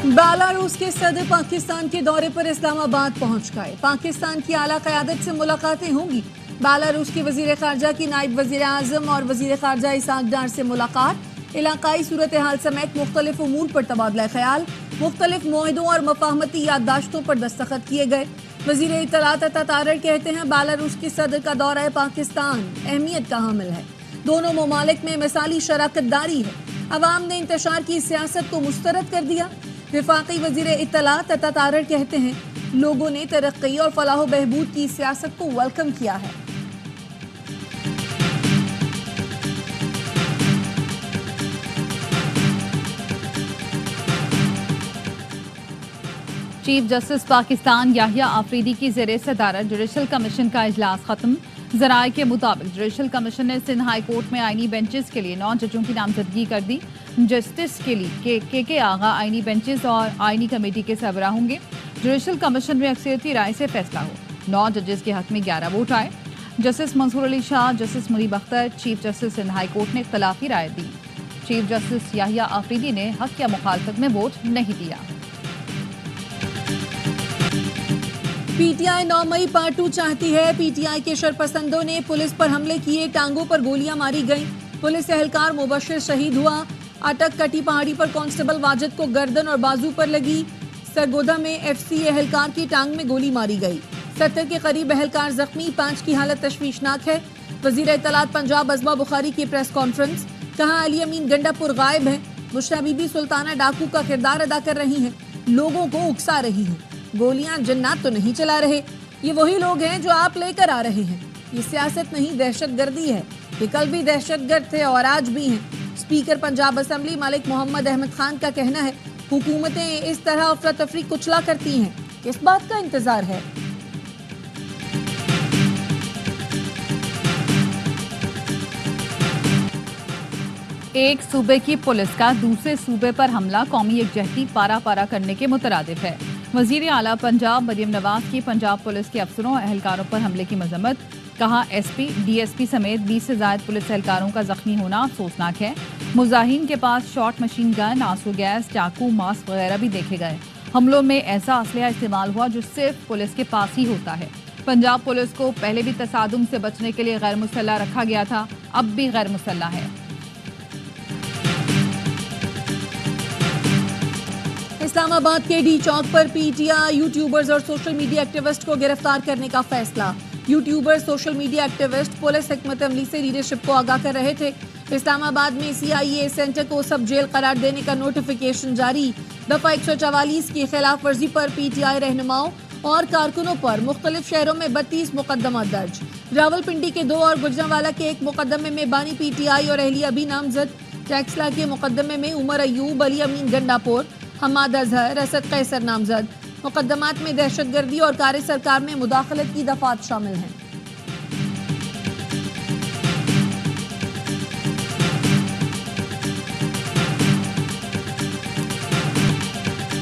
Belarus के सदर पाकिस्तान के दौरे पर इस्लामाबाद पहुंच गए। पाकिस्तान की आला क़यादत से मुलाकातें होंगी। बेलारूस के वज़ीर ख़ारजा की नायब वज़ीर आज़म और वज़ीर ख़ारजा इसाक डार से मुलाकात। इलाकाई सूरत हाल समेत मुख्तलिफ उमूर पर तबादला ख्याल। मुख्तलिफ मुआहदों और मफाहमती याददाश्तों पर दस्तखत किए गए। वज़ीर इत्तलात अता तारड़ कहते हैं बेलारूस के सदर का दौरा पाकिस्तान अहमियत का हामिल है। दोनों ममालिक में मिसाली शराकत दारी है। अवाम ने इंतशार की सियासत को मुस्तरद कर दिया। वफाकी वज़ीर इत्तलात अता तारड़ कहते हैं लोगों ने तरक्की और फलाह बहबूद की सियासत को वेलकम किया है। चीफ जस्टिस पाकिस्तान याहिया आफरीदी की ज़ेरे सदारत जुडिशल कमीशन का इजलास खत्म। ज़राए के मुताबिक जुडिशल कमीशन ने सिंध हाई कोर्ट में आईनी बेंचेस के लिए 9 जजों की नामजदगी कर दी। जस्टिस के लिए के आगा आईनी बेंचेस और आईनी कमेटी के सरबराह होंगे। जुडिशल कमीशन में अक्सरियती राय से फैसला हो। 9 जजेस के हक में 11 वोट आए। Justice Mansoor Ali Shah, justice Munib Akhtar, chief justice Sindh high court ने इख्तलाफी राय दी। चीफ जस्टिस याहिया आफरीदी ने हक या मुखालफत में वोट नहीं दिया। पीटीआई 9 मई पार्ट 2 चाहती है। पीटीआई के शरपसंदों ने पुलिस पर हमले किए, टांगों पर गोलियां मारी गईं। पुलिस एहलकार मुबशिर शहीद हुआ। अटक कटी पहाड़ी पर कांस्टेबल वाजिद को गर्दन और बाजू पर लगी। सरगोधा में एफसी एहलकार की टांग में गोली मारी गई। 70 के करीब एहलकार जख्मी, 5 की हालत तशवीशनाक है। वजीर इत्तलात पंजाब अज़मा बुखारी की प्रेस कॉन्फ्रेंस, कहा अली अमीन गंडापुर गायब है। मुश्ता बीबी सुल्ताना डाकू का किरदार अदा कर रही हैं, लोगों को उकसा रही हैं। गोलियां जन्नात तो नहीं चला रहे, ये वही लोग हैं जो आप लेकर आ रहे हैं। ये सियासत नहीं दहशतगर्दी है। ये कल भी दहशतगर्द थे और आज भी हैं। स्पीकर पंजाब असम्बली मलिक मोहम्मद अहमद खान का कहना है हुकूमतें इस तरह अफरा तफरी कुचला करती हैं, किस बात का इंतजार है। एक सूबे की पुलिस का दूसरे सूबे पर हमला कौमी यकजहती पारा पारा करने के मुतरादिफ है। वजीर आला पंजाब मरियम नवाज की पंजाब पुलिस के अफसरों एहलकारों पर हमले की मजम्मत। कहा एसपी डीएसपी समेत 20 से ज्यादा पुलिस एहलकारों का जख्मी होना अफसोसनाक है। मुजाहिन के पास शॉर्ट मशीन गन, आंसू गैस, चाकू, मास्क वगैरह भी देखे गए। हमलों में ऐसा असलहा इस्तेमाल हुआ जो सिर्फ पुलिस के पास ही होता है। पंजाब पुलिस को पहले भी तसादुम से बचने के लिए गैर मुसल्लह रखा गया था, अब भी गैर मुसल्लह है। इस्लामाबाद के डी चौक पर पीटीआई यूट्यूबर्स और सोशल मीडिया एक्टिविस्ट को गिरफ्तार करने का फैसला। YouTuber social media activist police हिकमत अमली से लीडरशिप को आगाह कर रहे थे। इस्लामाबाद में सीआईए सेंटर को सब जेल करार देने का नोटिफिकेशन जारी। दफा 144 की खिलाफ वर्जी पर पीटीआई रहनुमाओं और कारकुनों पर मुख्तलिफ शहरों में 32 मुकदमा दर्ज। रावलपिंडी के 2 और गुजरांवाला के 1 मुकदमे में बानी पीटीआई और अहलिया भी नामजद। टैक्सला के मुकदमे में उमर अयूब, अली अमीन गंडापुर, हमाद अजहर, असद कैसर नामजद। मुकदमात में दहशतगर्दी और कार सरकार में मुदाखलत की दफात शामिल हैं।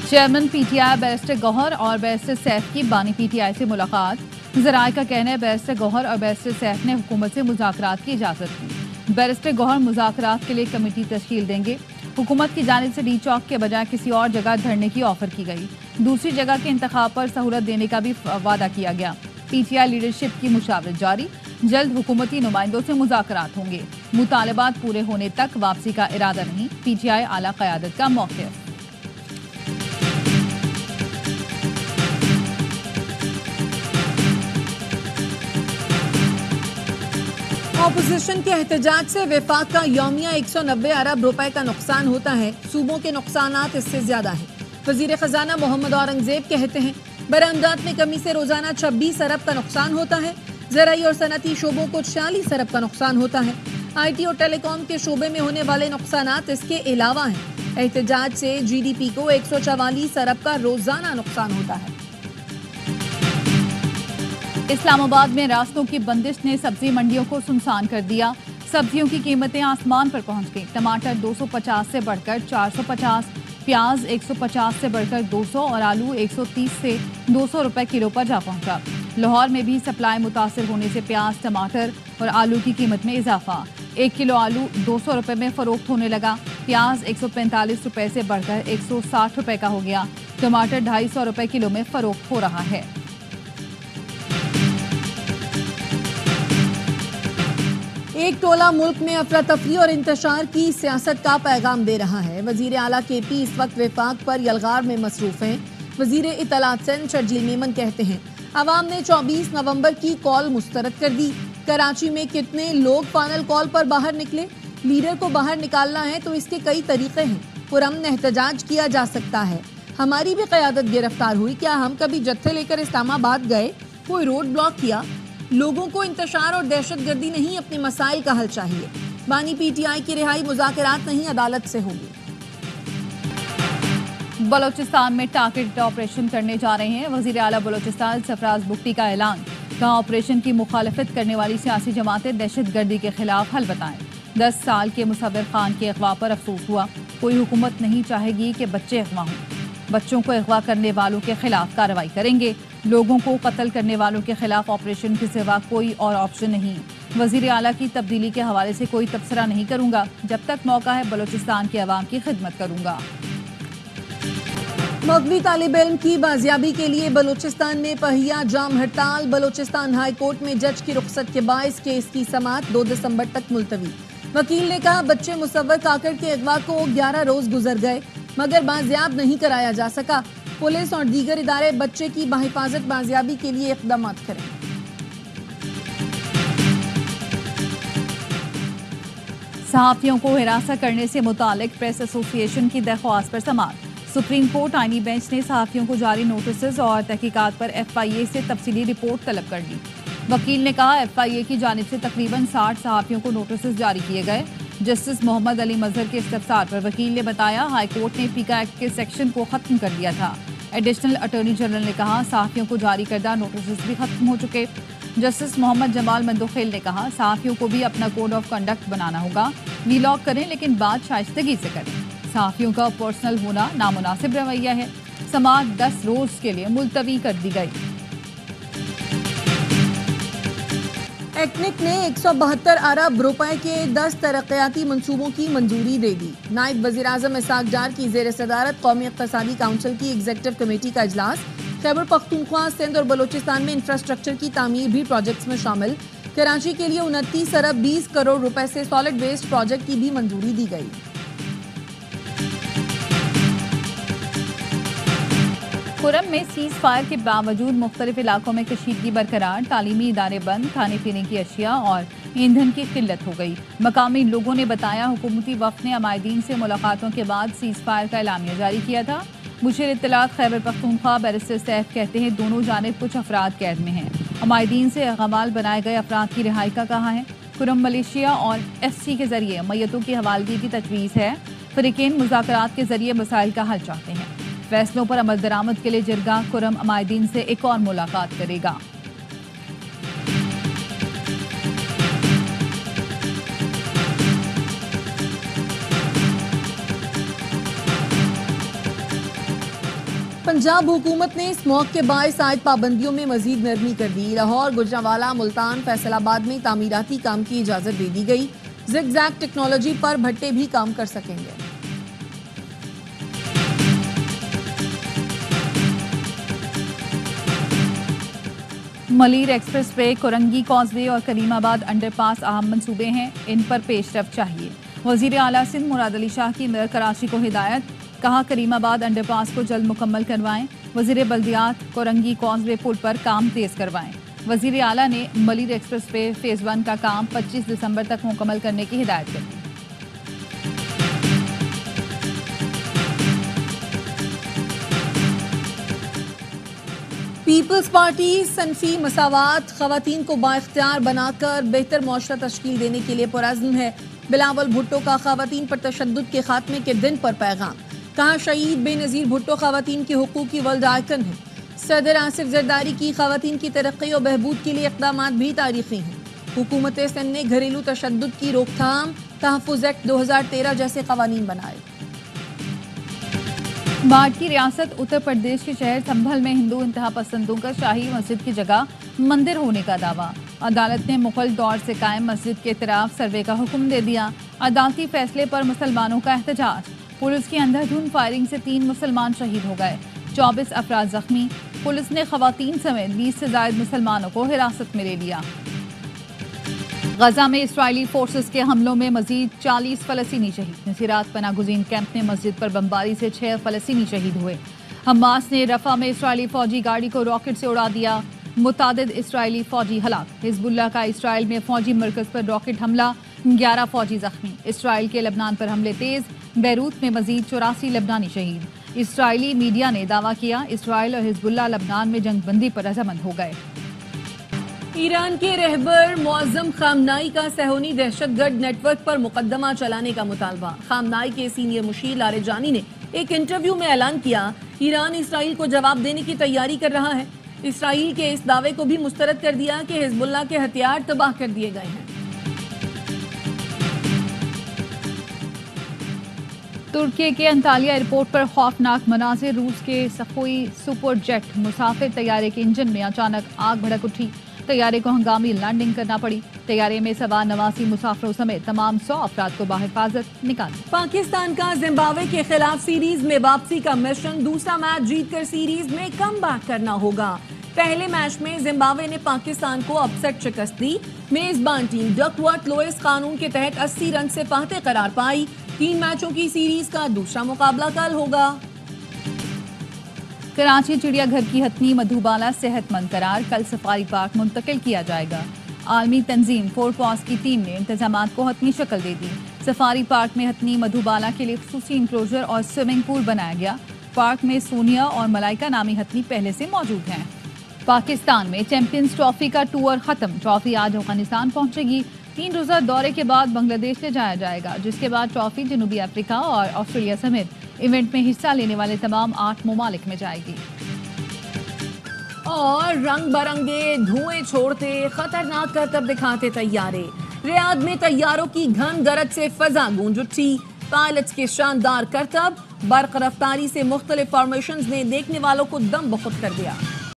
चेयरमैन पीटीआई बैरिस्टर गौहर और बैरिस्टर सैफ की बानी पीटीआई से मुलाकात। ज़राए का कहना है बैरिस्टर गौहर और बैरिस्टर सैफ ने हुकूमत से मुज़ाकरात की इजाज़त दी। बैरिस्टर गौहर मुज़ाकरात के लिए कमेटी तश्कील देंगे। हुकूमत की जानिब से डी चौक के बजाय किसी और जगह धरने की ऑफर की गई। दूसरी जगह के इंतखाब पर सहूलत देने का भी वादा किया गया। पीटीआई लीडरशिप की मुशावरत जारी, जल्द हुकूमती नुमाइंदों से मुज़ाकरात होंगे। मुतालबात पूरे होने तक वापसी का इरादा नहीं, पीटीआई आला क़यादत का मौक़िफ़। अपोजिशन के एहतजाज से वफाक का यौमिया 190 अरब रुपए का नुकसान होता है। सूबों के नुकसानात इससे ज्यादा हैं। वजीर खजाना मोहम्मद औरंगजेब कहते हैं बरामदात में कमी से रोजाना 26 अरब का नुकसान होता है। ज़राई और सनती शोबों को 46 अरब का नुकसान होता है। IT और टेलीकॉम के शोबे में होने वाले नुकसानात इसके अलावा हैं। एहतजाज से GDP को 144 अरब का रोजाना नुकसान होता है। इस्लामाबाद में रास्तों की बंदिश ने सब्जी मंडियों को सुनसान कर दिया। सब्जियों की कीमतें आसमान पर पहुंच गई। टमाटर 250 से बढ़कर 450, प्याज 150 से बढ़कर 200 और आलू 130 से 200 रुपए किलो पर जा पहुंचा। लाहौर में भी सप्लाई मुतासिर होने से प्याज, टमाटर और आलू की कीमत में इजाफा। 1 किलो आलू 200 रुपए में फरोख्त होने लगा। प्याज 145 रुपए से बढ़कर 160 रुपए का हो गया। टमाटर 250 रुपए किलो में फरोख्त हो रहा है। एक टोला मुल्क में अफरा तफरी और इंतशार की सियासत का पैगाम दे रहा है। वजीर आला केपी इस वक्त वफाक पर यलगार में मसरूफ हैं। वजीर इत्तलात सिंध शर्जील मेमन कहते हैं अवाम ने 24 नवंबर की कॉल मुस्तरद कर दी। कराची में कितने लोग फाइनल कॉल पर बाहर निकले? लीडर को बाहर निकालना है तो इसके कई तरीके हैं। पुरअमन एहतजाज किया जा सकता है। हमारी भी क़यादत गिरफ्तार हुई। क्या हम कभी जत्थे लेकर इस्लामाबाद गए, कोई रोड ब्लॉक किया? लोगों को इंतशार और दहशतगर्दी नहीं, अपने मसाइल का हल चाहिए। बानी पीटीआई की रिहाई मुज़ाकरात नहीं, अदालत से होगी। बलोचिस्तान में टारगेटेड ऑपरेशन करने जा रहे हैं वजीर आला बलोचिस्तान सरफराज बुख्ती का ऐलान। कहा ऑपरेशन की मुखालफत करने वाली सियासी जमातें दहशतगर्दी के खिलाफ हल बताएं। 10 साल के मुसव्विर खान के अगवा पर अफसोस हुआ। कोई हुकूमत नहीं चाहेगी कि बच्चे अगवा हों। बच्चों को अगवा करने वालों के खिलाफ कार्रवाई करेंगे। लोगों को कत्ल करने वालों के खिलाफ ऑपरेशन के सिवा कोई और ऑप्शन नहीं। वजीर आला की तब्दीली के हवाले से कोई तबसरा नहीं करूंगा। जब तक मौका है बलोचिस्तान की आवाम की खिदमत करूंगा। मगवी तालिब इल्म की बाजियाबी के लिए बलूचिस्तान में पहिया जाम हड़ताल। बलूचिस्तान हाई कोर्ट में जज की रुख्सत के बायस केस की समाअत 2 दिसंबर तक मुलतवी। वकील ने कहा बच्चे मुसव्वर काकड़ के अगवा को 11 रोज गुजर गए मगर बाजियाब नहीं कराया जा सका। पुलिस और दीगर इदारे बच्चे की बाहिफाजत बाजियाबी के लिए इक़दाम करें। सहाफ़ियों को हिरासत करने से मुतालिक प्रेस एसोसिएशन की दरख्वास्त पर समाअत। सुप्रीम कोर्ट आईनी बेंच ने सहाफ़ियों को जारी नोटिस और तहकीकात पर FIA से तफसीली रिपोर्ट तलब कर दी। वकील ने कहा FIA की जानिब से तकरीबन 60 सहाफ़ियों को नोटिस जारी किए गए। जस्टिस मोहम्मद अली मजहर के इस्तफसार पर वकील ने बताया हाई कोर्ट ने पीका एक्ट के सेक्शन को ख़त्म कर दिया था। एडिशनल अटॉर्नी जनरल ने कहा सहाफ़ियों को जारी करदा नोटिस भी ख़त्म हो चुके। जस्टिस मोहम्मद जमाल मंदोखेल ने कहा सहाफ़ियों को भी अपना कोड ऑफ कंडक्ट बनाना होगा। वीलॉग करें लेकिन बात शाइस्तगी से करें। सहाफ़ियों का पर्सनल होना नामुनासिब रवैया है। समाअत 10 रोज के लिए मुलतवी कर दी गई। एक्निक ने 172 अरब रुपए के 10 तरक्याती मंसूबों की मंजूरी दे दी। नायब वज़ीर आज़म इसहाक डार की ज़ेर सदारत कौमी इक़्तिसादी काउंसिल की एग्जीक्यूटिव कमेटी का इजलास। खैबर पख्तूनख्वा, सिंध और बलूचिस्तान में इंफ्रास्ट्रक्चर की तामीर भी प्रोजेक्ट्स में शामिल। कराची के लिए 29 अरब 20 करोड़ रुपए से सॉलिड वेस्ट प्रोजेक्ट की भी मंजूरी दी गई। खुरम में सीज फायर के बावजूद मुख्तलिफ इलाकों में कशीदगी बरकरार। तालीमी इदारे बंद, खाने पीने की अशिया और ईंधन की किल्लत हो गई। मकामी लोगों ने बताया हुकूमती वफ़द ने अमायदीन से मुलाकातों के बाद सीज फायर का एलामिया जारी किया था। मुशीर इत्तलात खैबर पख्तूनख्वा बैरिस्टर सैफ कहते हैं दोनों जानिब कुछ अफराद कैद में हैं। अमायदीन से गमाल बनाए गए अफराद की रिहाई का कहा है। खुरम मलेशिया और FC के जरिए मैयतों की हवालगी की तजवीज़ है। फरीकेन मुज़ाकरात के जरिए मसाइल का हल चाहते हैं। फैसलों पर अमल दरामद के लिए जिरगा खुरम अमायदीन से एक और मुलाकात करेगा। पंजाब हुकूमत ने स्मॉग के बायस आयद पाबंदियों में मजीद नरमी कर दी। लाहौर, गुजरांवाला, मुल्तान, फैसलाबाद में तामीराती काम की इजाजत दे दी गई। ज़िगज़ैग टेक्नोलॉजी पर भट्टे भी काम कर सकेंगे। Malir express way, Korangi causeway और करीमाबाद अंडरपास अहम मंसूबे हैं। इन पर पेशरफ चाहिए। वजीर आला सिंध मुराद अली शाह की मेयर कराची को हिदायत। कहा करीमाबाद अंडरपास को जल्द मुकम्मल करवाएं। वजीर बल्दियात कोरंगी कॉजवे पुल पर काम तेज करवाएं। वजीर आला ने मलीर एक्सप्रेस वे फेज़ 1 का काम 25 दिसंबर तक मुकम्मल करने की हिदायत कर दी। पीपल्स पार्टी सनफी मसावात खवातीन को बाइख्तियार बनाकर बेहतर मुआशरा तश्कील देने के लिए पुरअज़्म है। बिलावल भुट्टो का खवातीन पर तशद्दुद के खात्मे के दिन पर पैगाम। कहा शहीद बेनज़ीर भुट्टो खवातीन के हुकूक की वर्ल्ड आइकन है। सदर आसिफ जरदारी की खवातीन की तरक्की और बहबूद के लिए इक़दामात भी तारीख़ी हैं। हुकूमत सिंध ने घरेलू तशद्दुद की रोकथाम, तहफ़्फ़ुज़ एक्ट 2013 जैसे क़वानीन बनाए। बाढ़ की रियासत उत्तर प्रदेश के शहर संभल में हिंदू इंतहा पसंदों का शाही मस्जिद की जगह मंदिर होने का दावा। अदालत ने मुगल दौर से कायम मस्जिद के इतराफ सर्वे का हुक्म दे दिया। عدالتی فیصلے پر مسلمانوں کا احتجاج، پولیس کی اندھادھند فائرنگ سے 3 مسلمان شہید ہو گئے، 24 افراد زخمی، پولیس نے خواتین سمیت 20 سے زائد مسلمانوں کو حراست میں لے لیا۔ غزہ میں اسرائیلی فورسز کے حملوں میں مزید 40 فلسطینی شہید، نصیرات پناہ گزین کیمپ میں مسجد پر بمباری سے 6 فلسطینی شہید ہوئے۔ حماس نے رفح میں اسرائیلی فوجی گاڑی کو راکٹ سے اڑا دیا، متعدد اسرائیلی فوجی ہلاک۔ حزب اللہ کا اسرائیل میں فوجی مرکز پر راکٹ حملہ، 11 فوجی زخمی۔ اسرائیل کے لبنان پر حملے تیز، بیروت میں مزید 84 لبنانی شہید۔ اسرائیلی میڈیا نے دعویٰ کیا اسرائیل اور حزب اللہ لبنان میں جنگ بندی پر رضامند ہو گئے۔ ایران کے رہبر معظم خامنائی کا صہیونی دہشت گرد نیٹ ورک پر مقدمہ چلانے کا مطالبہ۔ خامنائی کے سینئر مشیر لاریجانی نے ایک انٹرویو میں اعلان کیا ایران اسرائیل کو جواب دینے کی تیاری کر رہا ہے۔ اسرائیل کے اس دعوے کو بھی مسترد کر دیا کہ حزب اللہ کے ہتھیار تباہ کر دیے گئے ہیں۔ ترکی کے انطالیہ ایئرپورٹ پر خوفناک مناظر، روس کے سخوئی سپر جیٹ مسافر طیارے کے انجن میں اچانک آگ بھڑک اٹھی، طیارے کو ہنگامی لینڈنگ کرنا پڑی۔ طیارے میں سوار 89 مسافروں سمیت تمام 100 افراد کو بحفاظت نکالا۔ پاکستان کا زمبابوے کے خلاف سیریز میں واپسی کا مشن، دوسرا میچ جیت کر سیریز میں کم بیک کرنا ہوگا۔ پہلے میچ میں زمبابوے نے پاکستان کو اپسٹ شکست دی، میزبان ٹیم ڈکورٹ لوئس قانون کے تحت 80 رن سے فاتح قرار پائی۔ 3 میچوں کی سیریز کا دوسرا مقابلہ کل ہوگا۔ کراچی چڑیا گھر کی ہتھنی مدھوبالا صحت مند قرار، کل سفاری پارک منتقل کیا جائے گا۔ عالمی تنظیم 4 پاس کی ٹیم نے انتظامات کو حتمی شکل دے دی۔ سفاری پارک میں ہتھنی مدھوبالا کے لیے خصوصی انکلوژر اور سوئمنگ پول بنایا گیا۔ پارک میں سونیا اور ملائکہ نامی ہتھنی پہلے سے موجود ہیں۔ پاکستان میں چیمپئنز ٹرافی کا ٹور ختم، ٹرافی آج افغانستان پہنچے گی۔ 3 روزہ دورے کے بعد بنگلہ دیش لے جایا جائے گا، جس کے بعد ٹرافی جنوبی افریقہ اور آسٹریلیا سمیت ایونٹ میں حصہ لینے والے تمام 8 ممالک میں جائے گی۔ اور رنگ برنگے دھوئیں چھوڑتے خطرناک کرتب دکھاتے طیارے، ریاض میں طیاروں کی گھن گرج سے فضا گونج اٹھی۔ پائلٹس کے شاندار کرتب، برق رفتاری سے مختلف فارمیشنز نے دیکھنے والوں کو دم بخود کر دیا۔